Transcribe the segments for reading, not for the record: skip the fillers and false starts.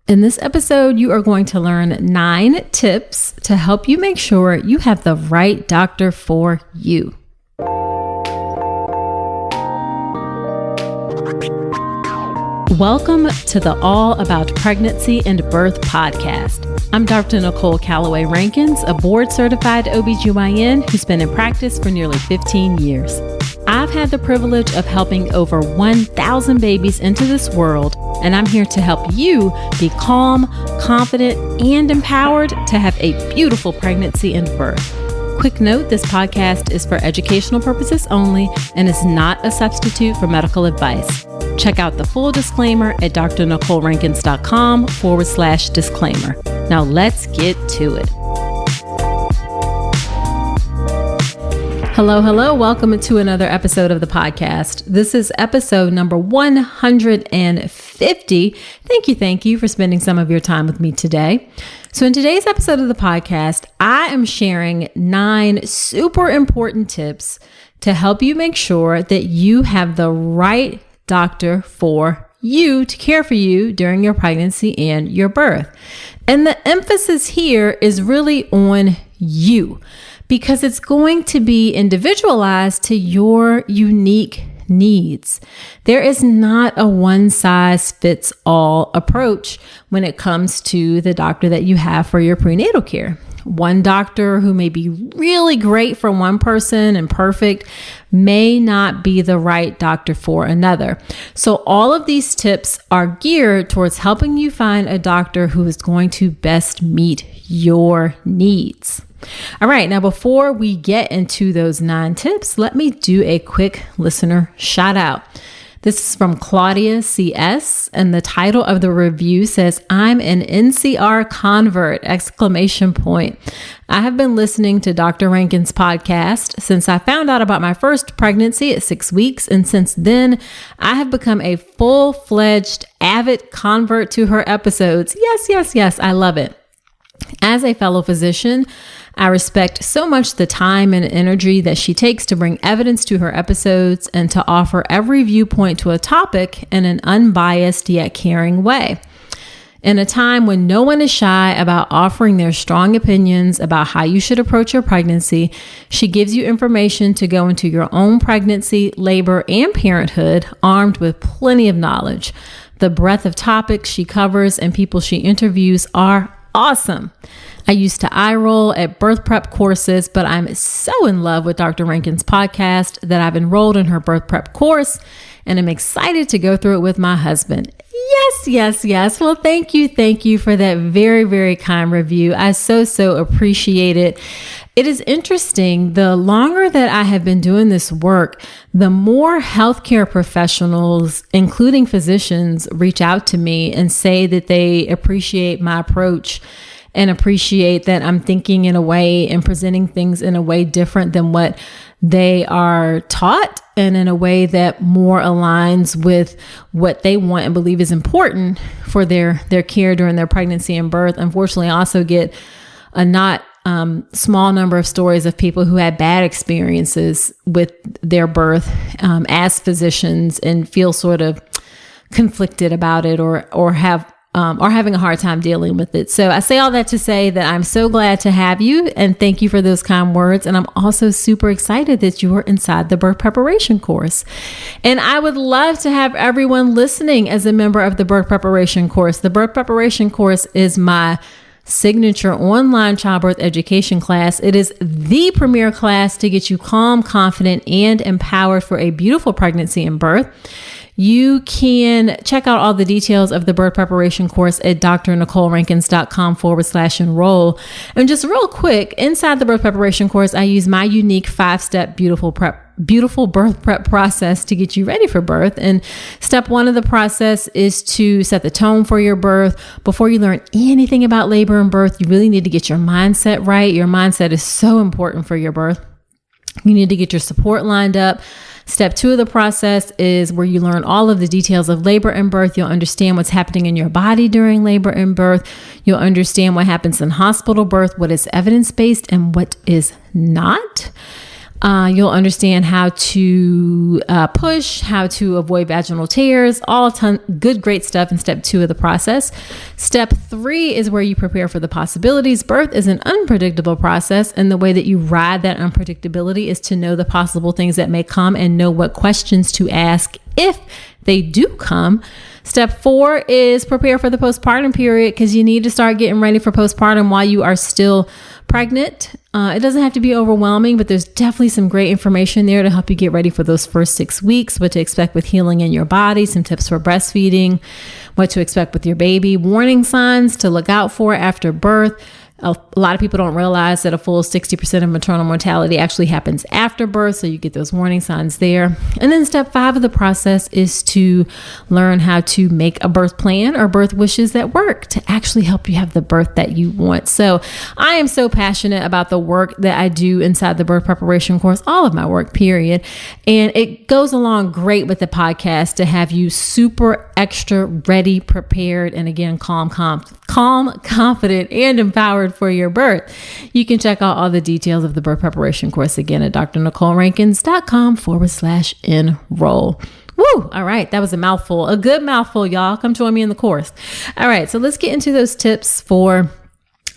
In this episode, you are going to learn 9 tips to help you make sure you have the right doctor for you. Welcome to the All About Pregnancy and Birth podcast. I'm Dr. Nicole Calloway Rankins, a board-certified OBGYN who's been in practice for nearly 15 years. I've had the privilege of helping over 1,000 babies into this world, and I'm here to help you be calm, confident, and empowered to have a beautiful pregnancy and birth. Quick note, this podcast is for educational purposes only and is not a substitute for medical advice. Check out the full disclaimer at drnicolerankins.com/disclaimer. Now let's get to it. Hello. Welcome to another episode of the podcast. This is episode number 150. Thank you for spending some of your time with me today. So in today's episode of the podcast, I am sharing 9 super important tips to help you make sure that you have the right doctor for you to care for you during your pregnancy and your birth. And the emphasis here is really on you, because it's going to be individualized to your unique needs. There is not a one-size-fits-all approach when it comes to the doctor that you have for your prenatal care. One doctor who may be really great for one person and perfect may not be the right doctor for another. So all of these tips are geared towards helping you find a doctor who is going to best meet your needs. All right, now before we get into those 9 tips, let me do a quick listener shout out. This is from Claudia CS, and the title of the review says, "I'm an NCR convert!" I have been listening to Dr. Rankin's podcast since I found out about my first pregnancy at 6 weeks, and since then, I have become a full-fledged avid convert to her episodes. Yes, I love it. As a fellow physician, I respect so much the time and energy that she takes to bring evidence to her episodes and to offer every viewpoint to a topic in an unbiased yet caring way. In a time when no one is shy about offering their strong opinions about how you should approach your pregnancy, she gives you information to go into your own pregnancy, labor, and parenthood armed with plenty of knowledge. The breadth of topics she covers and people she interviews are awesome. I used to eye roll at birth prep courses, but I'm so in love with Dr. Rankin's podcast that I've enrolled in her birth prep course, and I'm excited to go through it with my husband. Yes. Well, thank you for that very, very kind review. I so appreciate it. It is interesting. The longer that I have been doing this work, the more healthcare professionals, including physicians, reach out to me and say that they appreciate my approach and appreciate that I'm thinking in a way and presenting things in a way different than what they are taught, and in a way that more aligns with what they want and believe is important for their care during their pregnancy and birth. Unfortunately, I also get a not small number of stories of people who had bad experiences with their birth as physicians and feel sort of conflicted about it or having a hard time dealing with it. So I say all that to say that I'm so glad to have you, and thank you for those kind words. And I'm also super excited that you are inside the birth preparation course. And I would love to have everyone listening as a member of the birth preparation course. The birth preparation course is my signature online childbirth education class. It is the premier class to get you calm, confident, and empowered for a beautiful pregnancy and birth. You can check out all the details of the birth preparation course at drnicolerankins.com/enroll. And just real quick, inside the birth preparation course, I use my unique 5-step beautiful birth prep process to get you ready for birth. And step 1 of the process is to set the tone for your birth. Before you learn anything about labor and birth, you really need to get your mindset right. Your mindset is so important for your birth. You need to get your support lined up. Step 2 of the process is where you learn all of the details of labor and birth. You'll understand what's happening in your body during labor and birth. You'll understand what happens in hospital birth, what is evidence-based and what is not. You'll understand how to push, how to avoid vaginal tears, great stuff in step 2 of the process. Step 3 is where you prepare for the possibilities. Birth is an unpredictable process, and the way that you ride that unpredictability is to know the possible things that may come and know what questions to ask if they do come. Step 4 is prepare for the postpartum period, because you need to start getting ready for postpartum while you are still pregnant. It doesn't have to be overwhelming, but there's definitely some great information there to help you get ready for those first 6 weeks, what to expect with healing in your body, some tips for breastfeeding, what to expect with your baby, warning signs to look out for after birth. A lot of people don't realize that a full 60% of maternal mortality actually happens after birth. So you get those warning signs there. And then step 5 of the process is to learn how to make a birth plan or birth wishes that work to actually help you have the birth that you want. So I am so passionate about the work that I do inside the birth preparation course, all of my work, period. And it goes along great with the podcast to have you super extra ready, prepared, and again, calm, confident, and empowered for your birth. You can check out all the details of the birth preparation course again at drnicolerankins.com/enroll. Woo! All right. That was a mouthful, a good mouthful, y'all. Come join me in the course. All right. So let's get into those tips for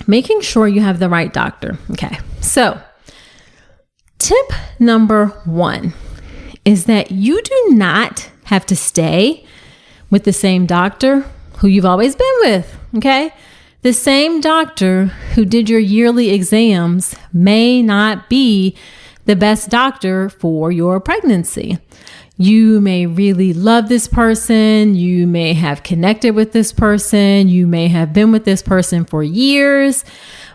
making sure you have the right doctor. Okay. So tip number 1 is that you do not have to stay with the same doctor who you've always been with. Okay. The same doctor who did your yearly exams may not be the best doctor for your pregnancy. You may really love this person. You may have connected with this person. You may have been with this person for years,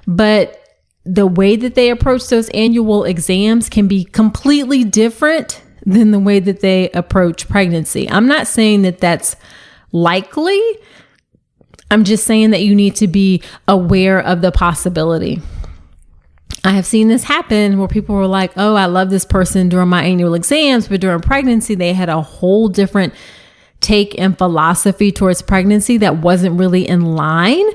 but the way that they approach those annual exams can be completely different than the way that they approach pregnancy. I'm not saying that that's likely. I'm just saying that you need to be aware of the possibility. I have seen this happen where people were like, oh, I love this person during my annual exams, but during pregnancy, they had a whole different take and philosophy towards pregnancy that wasn't really in line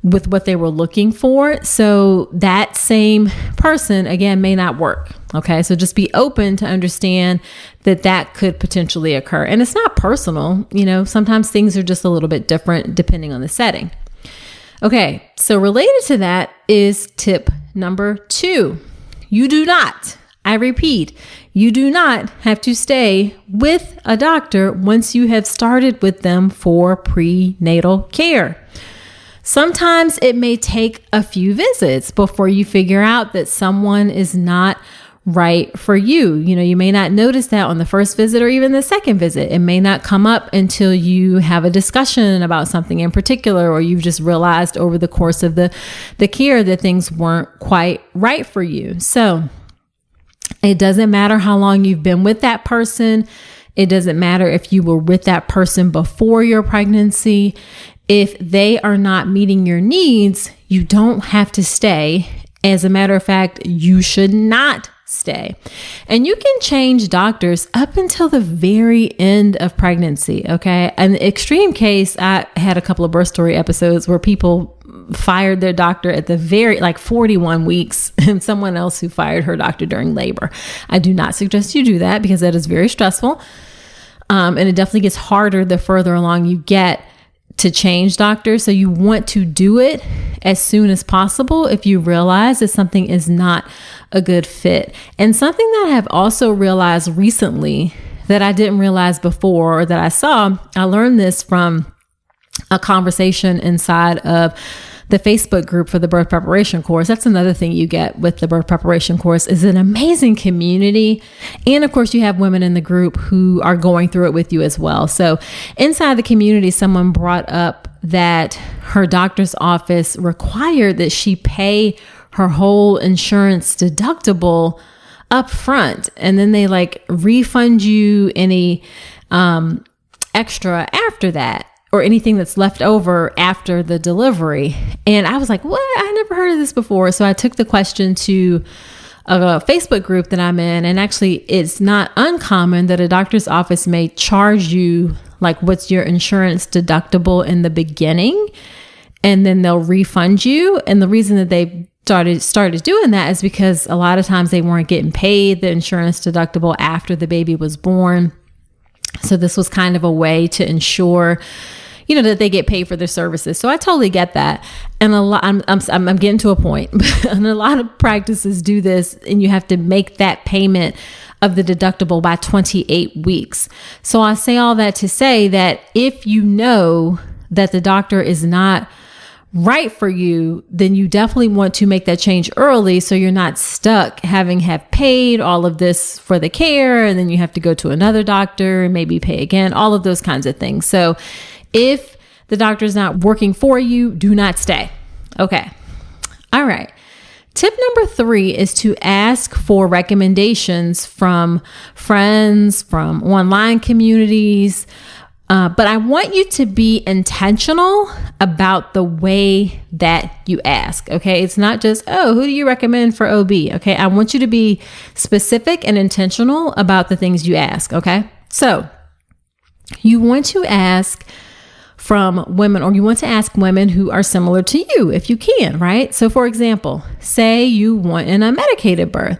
with what they were looking for. So that same person, again, may not work. Okay. So just be open to understand that that could potentially occur. And it's not personal. You know, sometimes things are just a little bit different depending on the setting. Okay. So related to that is tip number 2. You do not, I repeat, you do not have to stay with a doctor once you have started with them for prenatal care. Sometimes it may take a few visits before you figure out that someone is not right for you. You know, you may not notice that on the first visit or even the second visit. It may not come up until you have a discussion about something in particular, or you've just realized over the course of the care that things weren't quite right for you. So it doesn't matter how long you've been with that person. It doesn't matter if you were with that person before your pregnancy. If they are not meeting your needs, you don't have to stay. As a matter of fact, you should not stay. And you can change doctors up until the very end of pregnancy. Okay. An extreme case, I had a couple of birth story episodes where people fired their doctor at the 41 weeks, and someone else who fired her doctor during labor. I do not suggest you do that because that is very stressful. And it definitely gets harder the further along you get to change doctors. So you want to do it as soon as possible if you realize that something is not a good fit. And something that I have also realized recently that I didn't realize before, or that I learned this from a conversation inside of the Facebook group for the birth preparation course. That's another thing you get with the birth preparation course, is an amazing community. And of course, you have women in the group who are going through it with you as well. So inside the community, someone brought up that her doctor's office required that she pay her whole insurance deductible up front. And then they refund you any extra after that, or anything that's left over after the delivery. And I was like, what? I never heard of this before. So I took the question to a Facebook group that I'm in. And actually, it's not uncommon that a doctor's office may charge you what's your insurance deductible in the beginning, and then they'll refund you. And the reason that they started doing that is because a lot of times they weren't getting paid the insurance deductible after the baby was born. So this was kind of a way to ensure, that they get paid for their services. So I totally get that. And I'm getting to a point, and a lot of practices do this, and you have to make that payment of the deductible by 28 weeks. So I say all that to say that if you know that the doctor is not right for you, then you definitely want to make that change early so you're not stuck having paid all of this for the care, and then you have to go to another doctor and maybe pay again, all of those kinds of things. So if the doctor is not working for you, do not stay. Okay. All right. Tip number 3 is to ask for recommendations from friends, from online communities. But I want you to be intentional about the way that you ask. Okay. It's not just, who do you recommend for OB? Okay. I want you to be specific and intentional about the things you ask. Okay. So you want to ask from women, or you want to ask women who are similar to you if you can, right? So for example, say you want an unmedicated birth.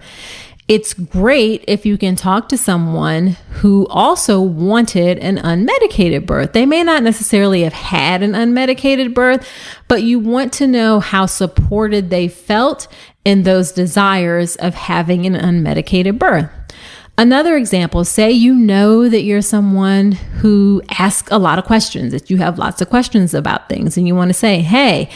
It's great if you can talk to someone who also wanted an unmedicated birth. They may not necessarily have had an unmedicated birth, but you want to know how supported they felt in those desires of having an unmedicated birth. Another example, say you know that you're someone who asks a lot of questions, that you have lots of questions about things, and you want to say, hey,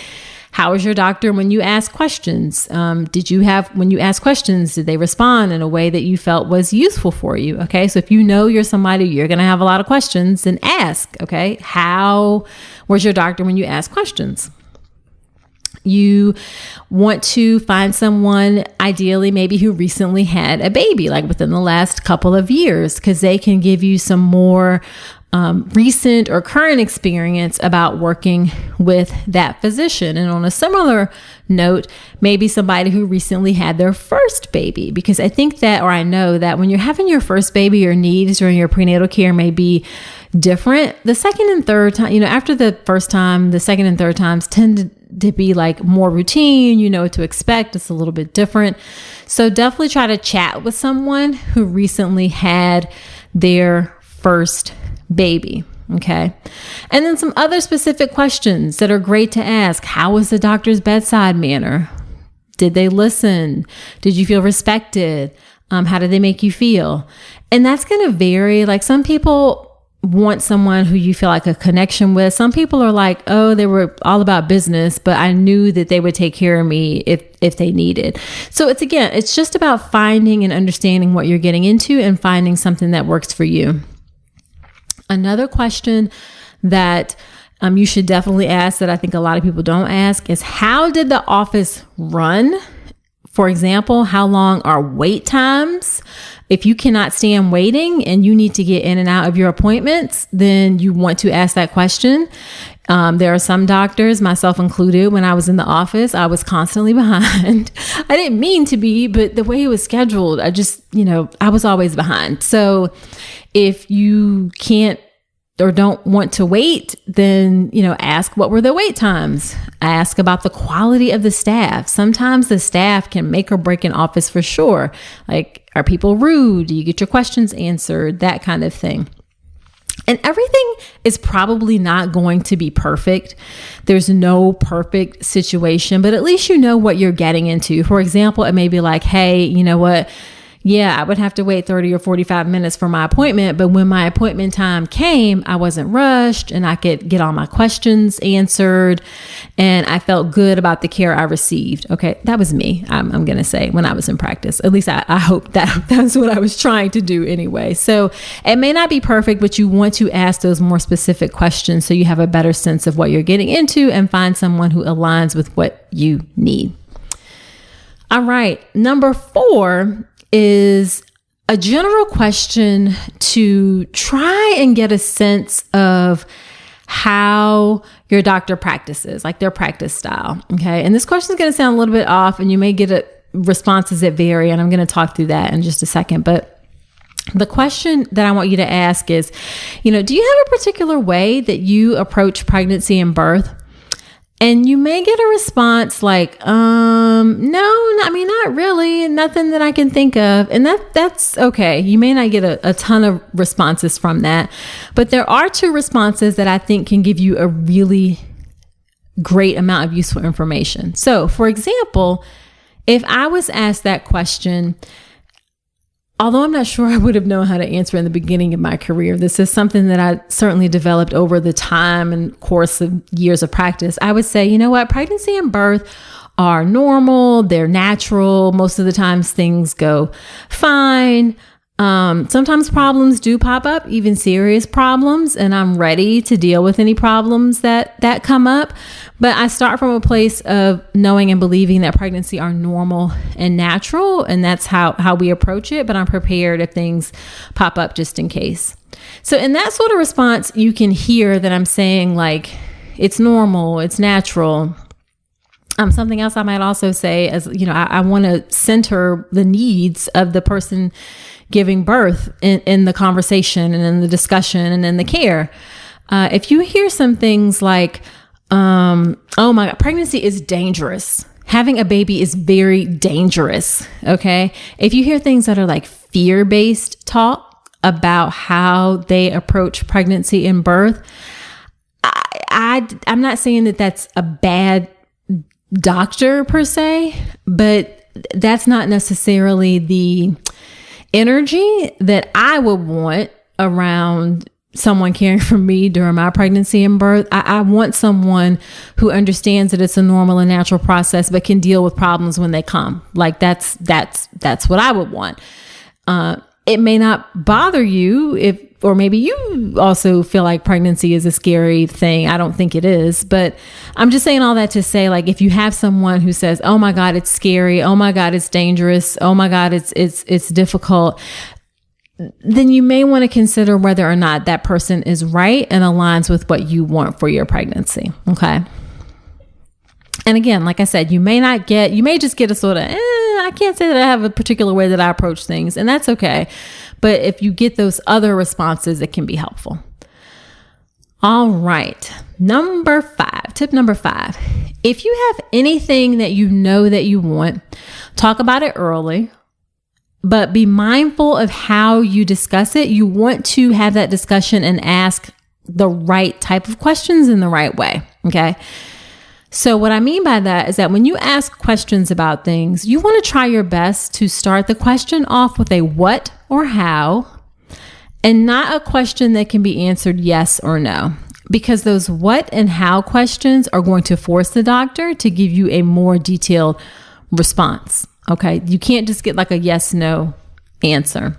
how was your doctor when you ask questions? When you ask questions, did they respond in a way that you felt was useful for you? Okay. So if you know you're somebody, you're going to have a lot of questions, then ask, okay, how was your doctor when you ask questions? You want to find someone, ideally, maybe who recently had a baby, like within the last couple of years, because they can give you some more recent or current experience about working with that physician. And on a similar note, maybe somebody who recently had their first baby, because I know that when you're having your first baby, your needs during your prenatal care may be different. The second and third time, after the first time, the second and third times tend to be like more routine, you know what to expect. It's a little bit different. So definitely try to chat with someone who recently had their first baby. Okay. And then some other specific questions that are great to ask. How was the doctor's bedside manner? Did they listen? Did you feel respected? How did they make you feel? And that's going to vary. Like some people want someone who you feel like a connection with. Some people are like, oh, they were all about business, but I knew that they would take care of me if they needed. So it's just about finding and understanding what you're getting into and finding something that works for you. Another question that you should definitely ask that I think a lot of people don't ask is, how did the office run? For example, how long are wait times? If you cannot stand waiting and you need to get in and out of your appointments, then you want to ask that question. There are some doctors, myself included, when I was in the office, I was constantly behind. I didn't mean to be, but the way it was scheduled, I was always behind. So if you can't or don't want to wait, then, ask what were the wait times. Ask about the quality of the staff. Sometimes the staff can make or break an office for sure. Like, are people rude? Do you get your questions answered? That kind of thing. And everything is probably not going to be perfect. There's no perfect situation, but at least you know what you're getting into. For example, it may be like, hey, you know what? Yeah, I would have to wait 30 or 45 minutes for my appointment. But when my appointment time came, I wasn't rushed and I could get all my questions answered. And I felt good about the care I received. Okay, that was me, I'm going to say, when I was in practice. At least I hope that's what I was trying to do anyway. So it may not be perfect, but you want to ask those more specific questions so you have a better sense of what you're getting into and find someone who aligns with what you need. All right, number 4 is a general question to try and get a sense of how your doctor practices, like their practice style. Okay. And this question is going to sound a little bit off and you may get responses that vary. And I'm going to talk through that in just a second. But the question that I want you to ask is, do you have a particular way that you approach pregnancy and birth? And you may get a response like, no, not really. Nothing that I can think of. And that's okay. You may not get a ton of responses from that, but there are 2 responses that I think can give you a really great amount of useful information. So for example, if I was asked that question, although I'm not sure I would have known how to answer in the beginning of my career, this is something that I certainly developed over the time and course of years of practice. I would say, you know what, pregnancy and birth are normal. They're natural. Most of the times things go fine. Sometimes problems do pop up, even serious problems, and I'm ready to deal with any problems that come up. But I start from a place of knowing and believing that pregnancy are normal and natural, and that's how we approach it. But I'm prepared if things pop up just in case. So in that sort of response, you can hear that I'm saying like, it's normal, it's natural. Something else I might also say is, I want to center the needs of the person giving birth in the conversation and in the discussion and in the care. If you hear some things like, oh my God, pregnancy is dangerous. Having a baby is very dangerous. Okay. If you hear things that are like fear-based talk about how they approach pregnancy and birth, I'm not saying that that's a bad doctor per se, but that's not necessarily the energy that I would want around someone caring for me during my pregnancy and birth. I want someone who understands that it's a normal and natural process, but can deal with problems when they come. Like that's what I would want. It may not bother you or maybe you also feel like pregnancy is a scary thing. I don't think it is, but I'm just saying all that to say, like, if you have someone who says, oh my God, it's scary. Oh my God, it's dangerous. Oh my God, it's difficult. Then you may want to consider whether or not that person is right and aligns with what you want for your pregnancy. Okay. And again, like I said, you may just get a sort of, I can't say that I have a particular way that I approach things, and that's okay. But if you get those other responses, it can be helpful. All right. Tip number 5. If you have anything that you know that you want, talk about it early, but be mindful of how you discuss it. You want to have that discussion and ask the right type of questions in the right way. Okay. So what I mean by that is that when you ask questions about things, you want to try your best to start the question off with a what or how, and not a question that can be answered yes or no, because those what and how questions are going to force the doctor to give you a more detailed response. Okay. You can't just get like a yes, no answer.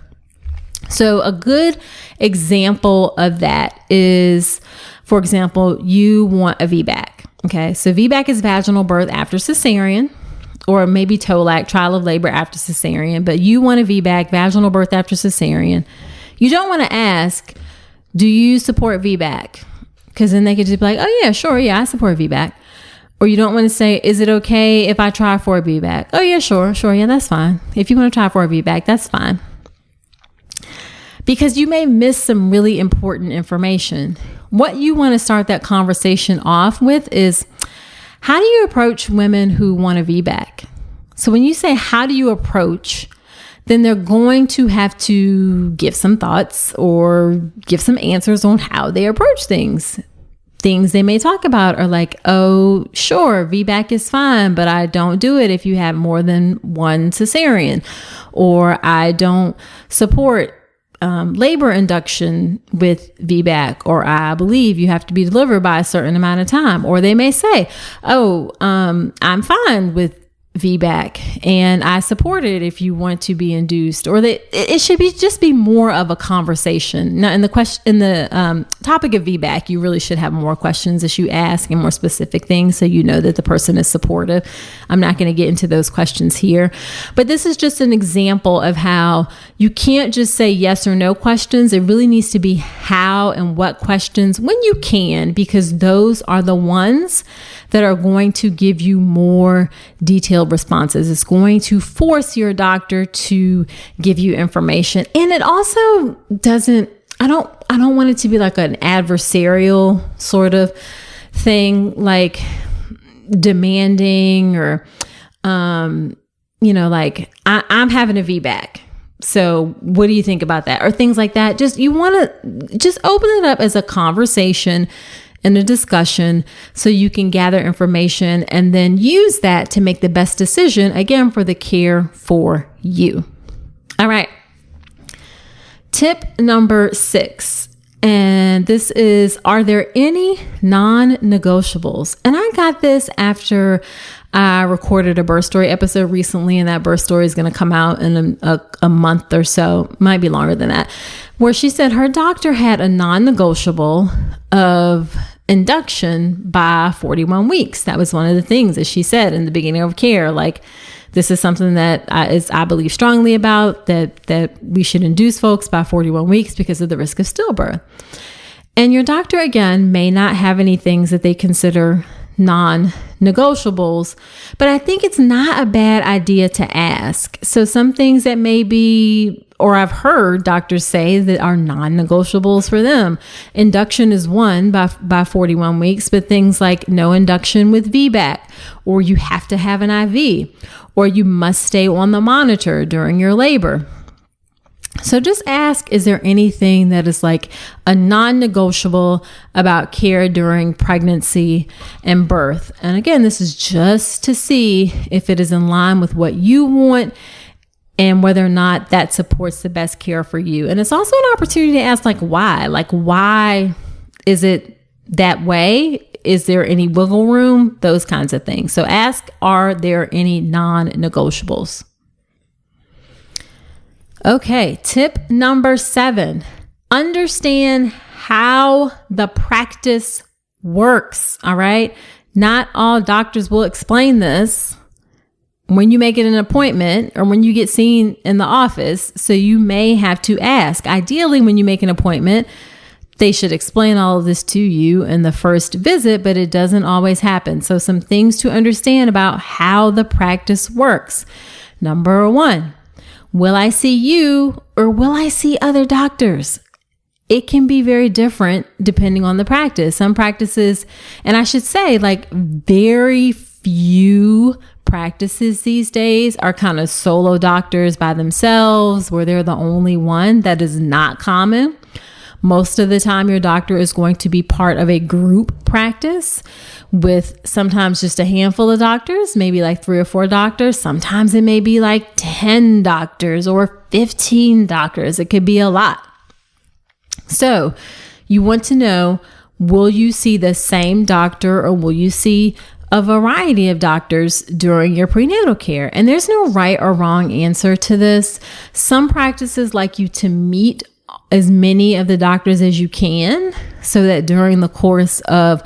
So a good example of that is, for example, you want a Vbac. Okay, so Vbac is vaginal birth after cesarean, or maybe TOLAC, trial of labor after cesarean, but you want a Vbac, vaginal birth after cesarean. You don't want to ask, do you support Vbac? Because then they could just be like, oh yeah, sure, yeah, I support Vbac. Or you don't want to say, is it okay if I try for a Vbac? Oh yeah, sure, yeah, that's fine. If you want to try for a Vbac, that's fine. Because you may miss some really important information. What you want to start that conversation off with is, how do you approach women who want a Vbac? So when you say, how do you approach, then they're going to have to give some thoughts or give some answers on how they approach things. Things they may talk about are like, oh, sure, Vbac is fine, but I don't do it if you have more than one cesarean, or I don't support labor induction with Vbac, or I believe you have to be delivered by a certain amount of time. Or they may say, oh, I'm fine with Vbac and I support it if you want to be induced. Or it should just be more of a conversation. Now, in the topic of Vbac, you really should have more questions as you ask and more specific things, so you know that the person is supportive. I'm not going to get into those questions here, but this is just an example of how you can't just say yes or no questions. It really needs to be how and what questions when you can, because those are the ones that are going to give you more detailed responses. It's going to force your doctor to give you information. And it also doesn't, I don't want it to be like an adversarial sort of thing. Like, demanding or, like I'm having a Vbac. So what do you think about that? Or things like that. You want to just open it up as a conversation and a discussion so you can gather information and then use that to make the best decision, again, for the care for you. All right. Tip number 6. And this is, are there any non-negotiables? And I got this after I recorded a birth story episode recently, and that birth story is going to come out in a month or so, might be longer than that, where she said her doctor had a non-negotiable of induction by 41 weeks. That was one of the things that she said in the beginning of care. Like, this is something that I believe strongly about, that we should induce folks by 41 weeks because of the risk of stillbirth. And your doctor, again, may not have any things that they consider non-negotiables, but I think it's not a bad idea to ask. So some things that may be, or I've heard doctors say that are non-negotiables for them. Induction is one by 41 weeks, but things like no induction with Vbac, or you have to have an IV, or you must stay on the monitor during your labor. So just ask, is there anything that is like a non-negotiable about care during pregnancy and birth? And again, this is just to see if it is in line with what you want and whether or not that supports the best care for you. And it's also an opportunity to ask, why is it that way? Is there any wiggle room? Those kinds of things. So ask, are there any non-negotiables? Okay, tip number 7, understand how the practice works, all right? Not all doctors will explain this when you make it an appointment or when you get seen in the office, so you may have to ask. Ideally, when you make an appointment, they should explain all of this to you in the first visit, but it doesn't always happen. So some things to understand about how the practice works. Number 1, will I see you or will I see other doctors? It can be very different depending on the practice. Some practices, and I should say very few practices these days are kind of solo doctors by themselves where they're the only one. That is not common. Most of the time, your doctor is going to be part of a group practice with sometimes just a handful of doctors, maybe like 3 or 4 doctors. Sometimes it may be like 10 doctors or 15 doctors. It could be a lot. So you want to know, will you see the same doctor or will you see a variety of doctors during your prenatal care? And there's no right or wrong answer to this. Some practices like you to meet as many of the doctors as you can so that during the course of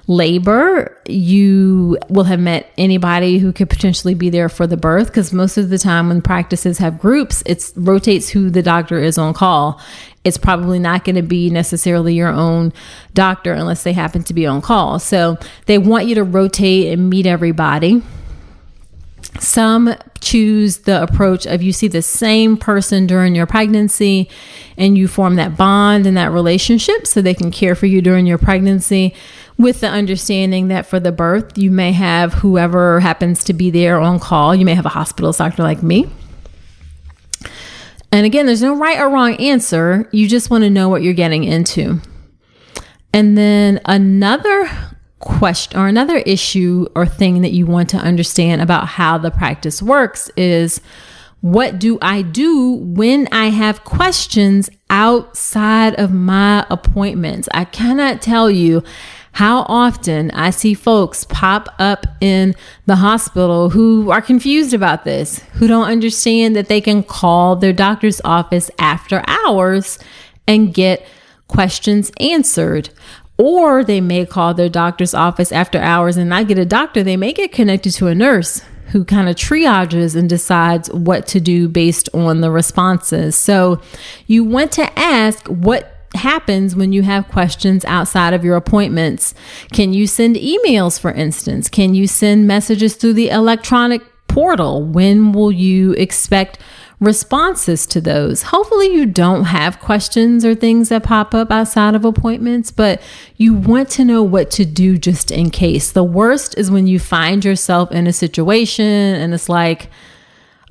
labor, you will have met anybody who could potentially be there for the birth. Because most of the time when practices have groups, it rotates who the doctor is on call. It's probably not going to be necessarily your own doctor unless they happen to be on call. So they want you to rotate and meet everybody. Some choose the approach of you see the same person during your pregnancy and you form that bond and that relationship so they can care for you during your pregnancy, with the understanding that for the birth, you may have whoever happens to be there on call. You may have a hospitalist doctor like me. And again, there's no right or wrong answer. You just want to know what you're getting into. And then another question or another issue or thing that you want to understand about how the practice works is, what do I do when I have questions outside of my appointments? I cannot tell you how often I see folks pop up in the hospital who are confused about this, who don't understand that they can call their doctor's office after hours and get questions answered. Or they may call their doctor's office after hours and not get a doctor. They may get connected to a nurse who kind of triages and decides what to do based on the responses. So you want to ask what happens when you have questions outside of your appointments. Can you send emails, for instance? Can you send messages through the electronic portal? When will you expect responses to those. Hopefully you don't have questions or things that pop up outside of appointments, but you want to know what to do just in case. The worst is when you find yourself in a situation and it's like,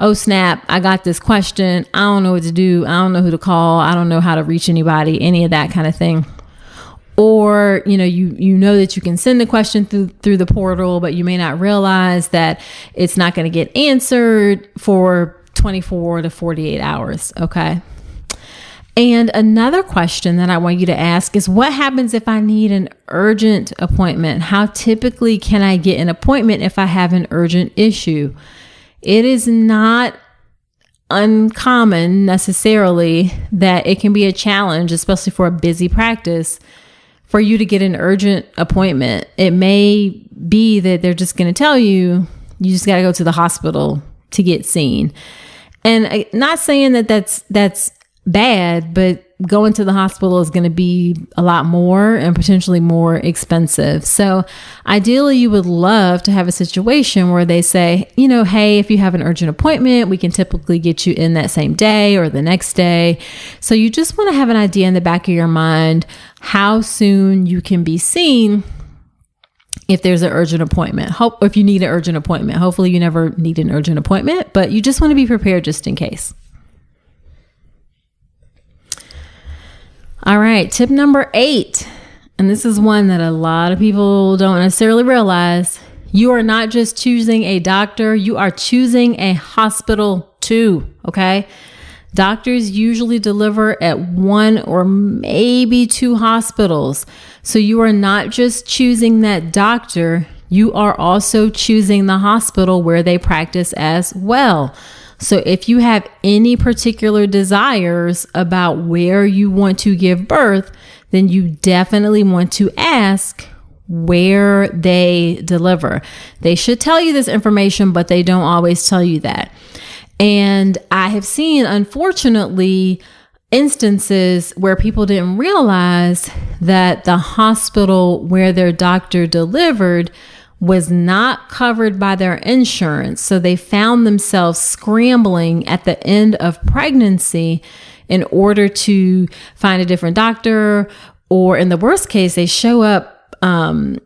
oh snap, I got this question. I don't know what to do. I don't know who to call. I don't know how to reach anybody, any of that kind of thing. Or, you know that you can send a question through the portal, but you may not realize that it's not going to get answered for 24 to 48 hours. Okay. And another question that I want you to ask is, what happens if I need an urgent appointment? How typically can I get an appointment if I have an urgent issue? It is not uncommon necessarily that it can be a challenge, especially for a busy practice, for you to get an urgent appointment. It may be that they're just going to tell you, you just got to go to the hospital to get seen. And I'm not saying that that's bad, but going to the hospital is going to be a lot more and potentially more expensive. So ideally, you would love to have a situation where they say, hey, if you have an urgent appointment, we can typically get you in that same day or the next day. So you just want to have an idea in the back of your mind how soon you can be seen if there's an urgent appointment. If you need an urgent appointment. Hopefully you never need an urgent appointment, but you just want to be prepared just in case. All right, tip number 8, and this is one that a lot of people don't necessarily realize. You are not just choosing a doctor, you are choosing a hospital too, okay? Doctors usually deliver at 1 or maybe 2 hospitals. So you are not just choosing that doctor, you are also choosing the hospital where they practice as well. So if you have any particular desires about where you want to give birth, then you definitely want to ask where they deliver. They should tell you this information, but they don't always tell you that. And I have seen, unfortunately, instances where people didn't realize that the hospital where their doctor delivered was not covered by their insurance. So they found themselves scrambling at the end of pregnancy in order to find a different doctor, or in the worst case, they show up in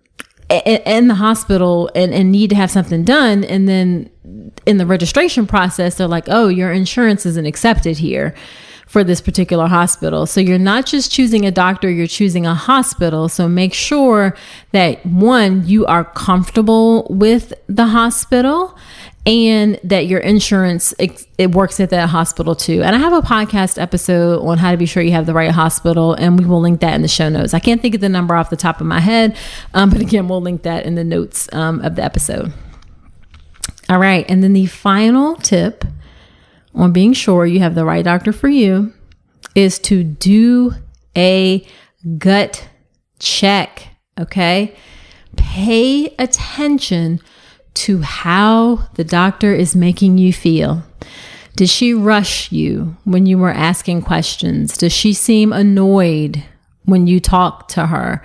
the hospital and need to have something done. And then in the registration process, they're like, oh, your insurance isn't accepted here for this particular hospital. So you're not just choosing a doctor, you're choosing a hospital. So make sure that 1, you are comfortable with the hospital and that your insurance, it works at that hospital too. And I have a podcast episode on how to be sure you have the right hospital, and we will link that in the show notes. I can't think of the number off the top of my head, but again, we'll link that in the notes of the episode. All right. And then the final tip on being sure you have the right doctor for you is to do a gut check. Okay. Pay attention to how the doctor is making you feel. Did she rush you when you were asking questions? Does she seem annoyed when you talk to her?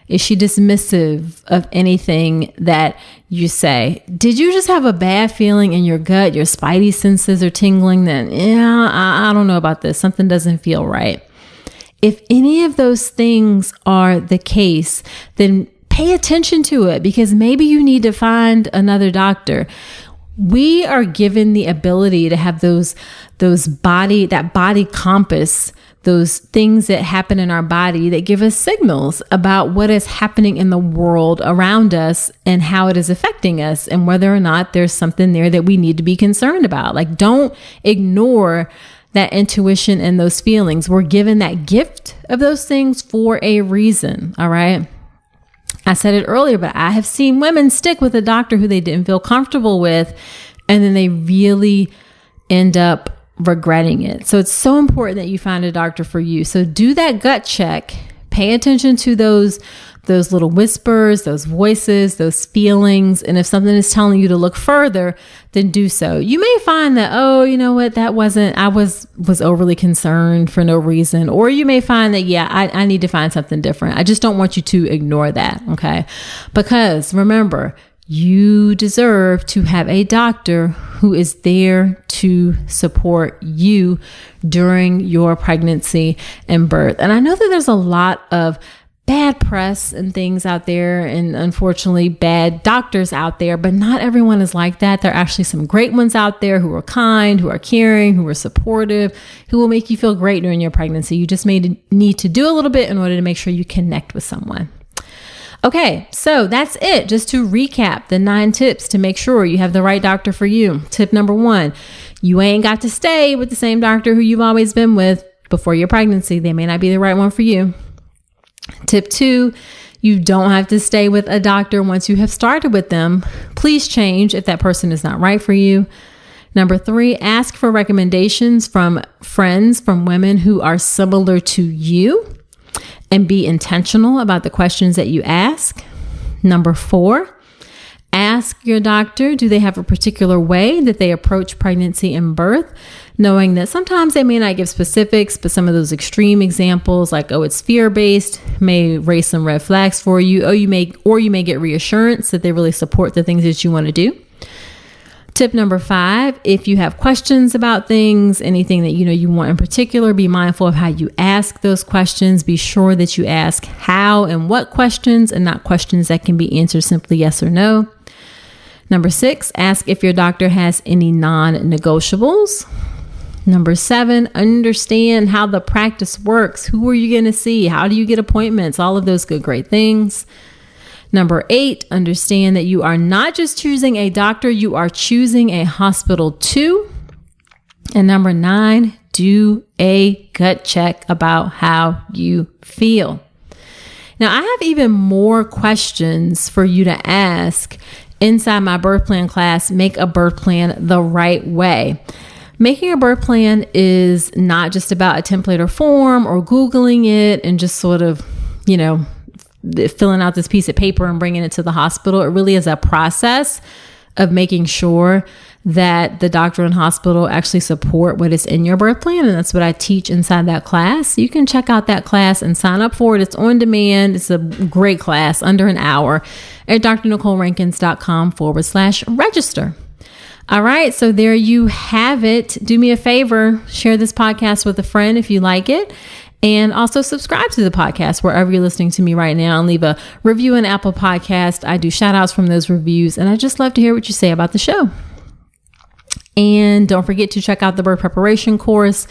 Is she dismissive of anything that you say? Did you just have a bad feeling in your gut? Your spidey senses are tingling that, I don't know about this. Something doesn't feel right. If any of those things are the case, then pay attention to it, because maybe you need to find another doctor. We are given the ability to have that body compass, those things that happen in our body that give us signals about what is happening in the world around us and how it is affecting us, and whether or not there's something there that we need to be concerned about. Like, don't ignore that intuition and those feelings. We're given that gift of those things for a reason. All right. I said it earlier, but I have seen women stick with a doctor who they didn't feel comfortable with, and then they really end up regretting it. So it's so important that you find a doctor for you. So do that gut check. Pay attention to those little whispers, those voices, those feelings. And if something is telling you to look further, then do so. You may find that, oh, you know what, I was overly concerned for no reason. Or you may find that, I need to find something different. I just don't want you to ignore that. Okay. Because remember, You deserve to have a doctor who is there to support you during your pregnancy and birth. And I know that there's a lot of bad press and things out there, and unfortunately bad doctors out there, but not everyone is like that. There are actually some great ones out there who are kind, who are caring, who are supportive, who will make you feel great during your pregnancy. You just may need to do a little bit in order to make sure you connect with someone. Okay, so that's it. Just to recap the 9 tips to make sure you have the right doctor for you. Tip number 1, you ain't got to stay with the same doctor who you've always been with before your pregnancy. They may not be the right one for you. Tip 2, you don't have to stay with a doctor once you have started with them. Please change if that person is not right for you. Number 3, ask for recommendations from friends, from women who are similar to you, and be intentional about the questions that you ask. Number 4, ask your doctor, do they have a particular way that they approach pregnancy and birth? Knowing that sometimes they may not give specifics, but some of those extreme examples like, oh, it's fear-based, may raise some red flags for you. You may get reassurance that they really support the things that you want to do. Tip number 5, if you have questions about things, anything that you want in particular, be mindful of how you ask those questions. Be sure that you ask how and what questions, and not questions that can be answered simply yes or no. Number 6, ask if your doctor has any non-negotiables. Number 7, understand how the practice works. Who are you going to see? How do you get appointments? All of those good, great things. Number 8, understand that you are not just choosing a doctor, you are choosing a hospital too. And number 9, do a gut check about how you feel. Now, I have even more questions for you to ask inside my birth plan class, Make a Birth Plan the Right Way. Making a birth plan is not just about a template or form or Googling it and just sort of, filling out this piece of paper and bringing it to the hospital. It really is a process of making sure that the doctor and hospital actually support what is in your birth plan. And that's what I teach inside that class. You can check out that class and sign up for it. It's on demand. It's a great class, under an hour, at drnicolerankins.com/register. All right. So there you have it. Do me a favor, share this podcast with a friend if you like it. And also subscribe to the podcast wherever you're listening to me right now, and leave a review in Apple Podcast. I do shout outs from those reviews, and I just love to hear what you say about the show. And don't forget to check out the birth preparation course.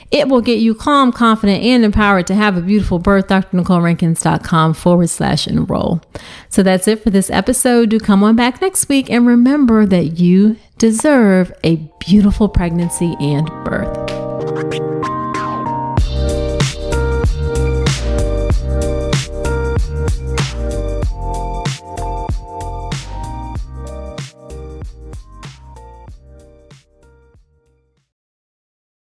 It will get you calm, confident, and empowered to have a beautiful birth. drnicolerankins.com/enroll. So that's it for this episode. Do come on back next week, and remember that you deserve a beautiful pregnancy and birth.